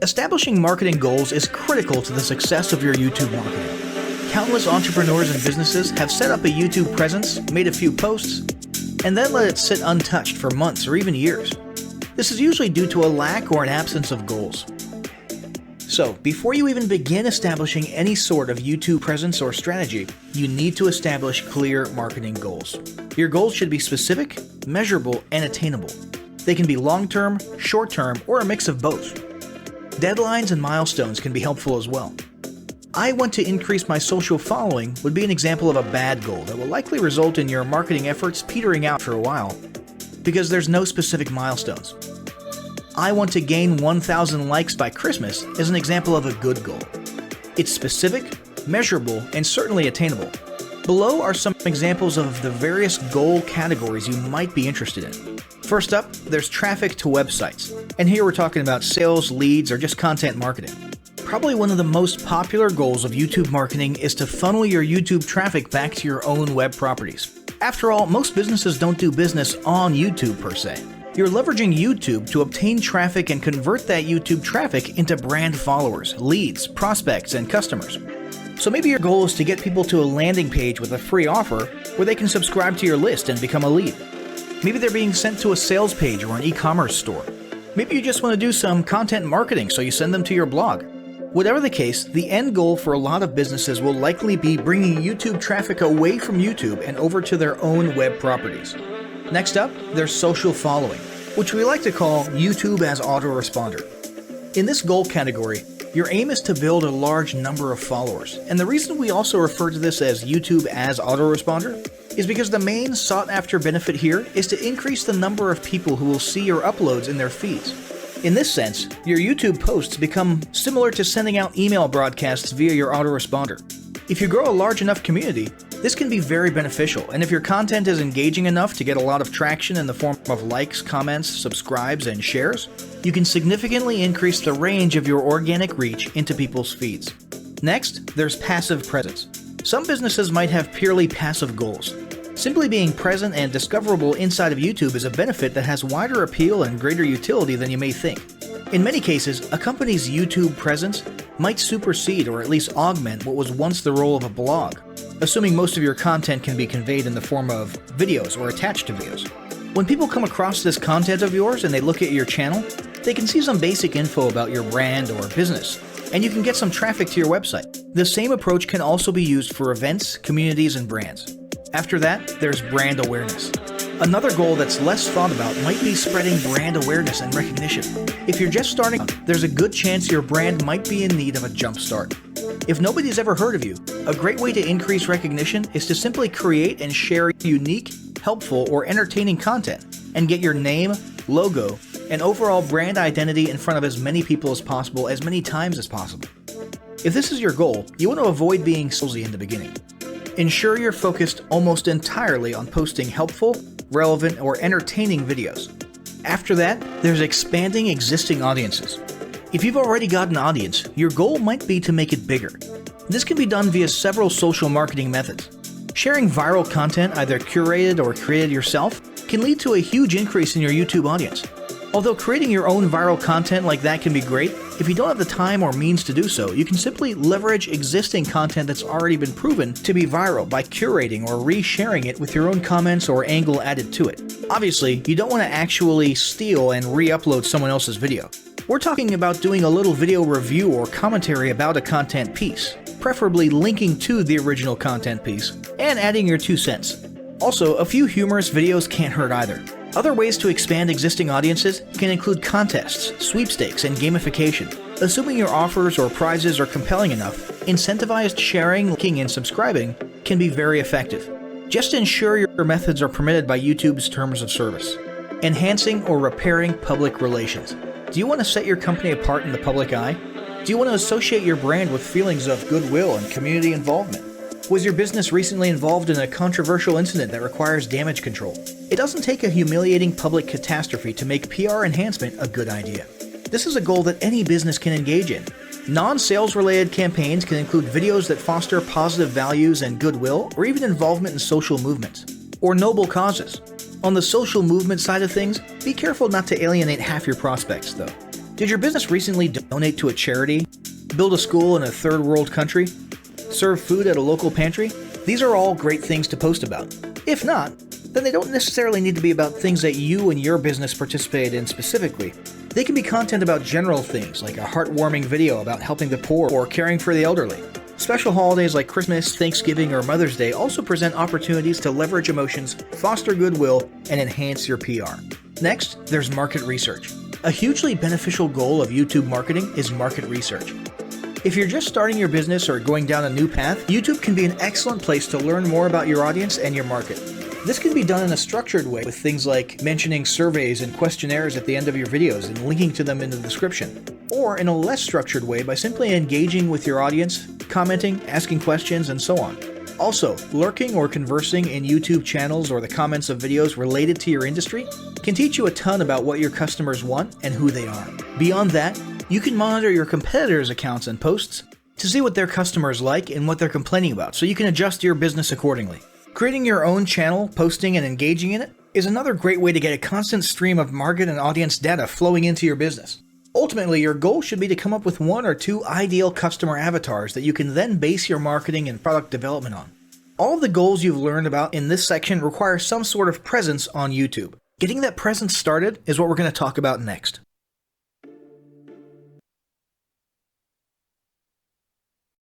Establishing marketing goals is critical to the success of your YouTube marketing. Countless entrepreneurs and businesses have set up a YouTube presence, made a few posts, and then let it sit untouched for months or even years. This is usually due to a lack or an absence of goals. So, before you even begin establishing any sort of YouTube presence or strategy, you need to establish clear marketing goals. Your goals should be specific, measurable, and attainable. They can be long-term, short-term, or a mix of both. Deadlines and milestones can be helpful as well. I want to increase my social following would be an example of a bad goal that will likely result in your marketing efforts petering out for a while because there's no specific milestones. I want to gain 1,000 likes by Christmas is an example of a good goal. It's specific, measurable, and certainly attainable. Below are some examples of the various goal categories you might be interested in. First up, there's traffic to websites. And here we're talking about sales, leads, or just content marketing. Probably one of the most popular goals of YouTube marketing is to funnel your YouTube traffic back to your own web properties. After all, most businesses don't do business on YouTube per se. You're leveraging YouTube to obtain traffic and convert that YouTube traffic into brand followers, leads, prospects, and customers. So maybe your goal is to get people to a landing page with a free offer where they can subscribe to your list and become a lead. Maybe they're being sent to a sales page or an e-commerce store. Maybe you just want to do some content marketing, so you send them to your blog. Whatever the case, the end goal for a lot of businesses will likely be bringing YouTube traffic away from YouTube and over to their own web properties. Next up, there's social following, which we like to call YouTube as autoresponder. In this goal category, your aim is to build a large number of followers, and the reason we also refer to this as YouTube as autoresponder is because the main sought-after benefit here is to increase the number of people who will see your uploads in their feeds. In this sense, your YouTube posts become similar to sending out email broadcasts via your autoresponder. If you grow a large enough community, this can be very beneficial, and if your content is engaging enough to get a lot of traction in the form of likes, comments, subscribes, and shares, you can significantly increase the range of your organic reach into people's feeds. Next, there's passive presence. Some businesses might have purely passive goals. Simply being present and discoverable inside of YouTube is a benefit that has wider appeal and greater utility than you may think. In many cases, a company's YouTube presence might supersede or at least augment what was once the role of a blog, assuming most of your content can be conveyed in the form of videos or attached to videos. When people come across this content of yours and they look at your channel, they can see some basic info about your brand or business, and you can get some traffic to your website. The same approach can also be used for events, communities, and brands. After that, there's brand awareness. Another goal that's less thought about might be spreading brand awareness and recognition. If you're just starting out, there's a good chance your brand might be in need of a jump start. If nobody's ever heard of you, a great way to increase recognition is to simply create and share unique, helpful, or entertaining content and get your name, logo, and overall brand identity in front of as many people as possible as many times as possible. If this is your goal, you want to avoid being salesy in the beginning. Ensure you're focused almost entirely on posting helpful, relevant, or entertaining videos. After that, there's expanding existing audiences. If you've already got an audience, your goal might be to make it bigger. This can be done via several social marketing methods. Sharing viral content, either curated or created yourself, can lead to a huge increase in your YouTube audience. Although creating your own viral content like that can be great, if you don't have the time or means to do so, you can simply leverage existing content that's already been proven to be viral by curating or resharing it with your own comments or angle added to it. Obviously, you don't want to actually steal and re-upload someone else's video. We're talking about doing a little video review or commentary about a content piece, preferably linking to the original content piece, and adding your 2 cents. Also, a few humorous videos can't hurt either. Other ways to expand existing audiences can include contests, sweepstakes, and gamification. Assuming your offers or prizes are compelling enough, incentivized sharing, liking, and subscribing can be very effective. Just ensure your methods are permitted by YouTube's terms of service. Enhancing or repairing public relations. Do you want to set your company apart in the public eye? Do you want to associate your brand with feelings of goodwill and community involvement? Was your business recently involved in a controversial incident that requires damage control? It doesn't take a humiliating public catastrophe to make PR enhancement a good idea. This is a goal that any business can engage in. Non-sales related campaigns can include videos that foster positive values and goodwill, or even involvement in social movements, or noble causes. On the social movement side of things, be careful not to alienate half your prospects, though. Did your business recently donate to a charity, build a school in a third world country, serve food at a local pantry? These are all great things to post about. If not, then they don't necessarily need to be about things that you and your business participated in specifically. They can be content about general things like a heartwarming video about helping the poor or caring for the elderly. Special holidays like Christmas, Thanksgiving, or Mother's Day also present opportunities to leverage emotions, foster goodwill, and enhance your PR. Next, there's market research. A hugely beneficial goal of YouTube marketing is market research. If you're just starting your business or going down a new path, YouTube can be an excellent place to learn more about your audience and your market. This can be done in a structured way with things like mentioning surveys and questionnaires at the end of your videos and linking to them in the description. Or in a less structured way by simply engaging with your audience, commenting, asking questions, and so on. Also, lurking or conversing in YouTube channels or the comments of videos related to your industry can teach you a ton about what your customers want and who they are. Beyond that, you can monitor your competitors' accounts and posts to see what their customers like and what they're complaining about, so you can adjust your business accordingly. Creating your own channel, posting, and engaging in it is another great way to get a constant stream of market and audience data flowing into your business. Ultimately, your goal should be to come up with 1 or 2 ideal customer avatars that you can then base your marketing and product development on. All of the goals you've learned about in this section require some sort of presence on YouTube. Getting that presence started is what we're going to talk about next.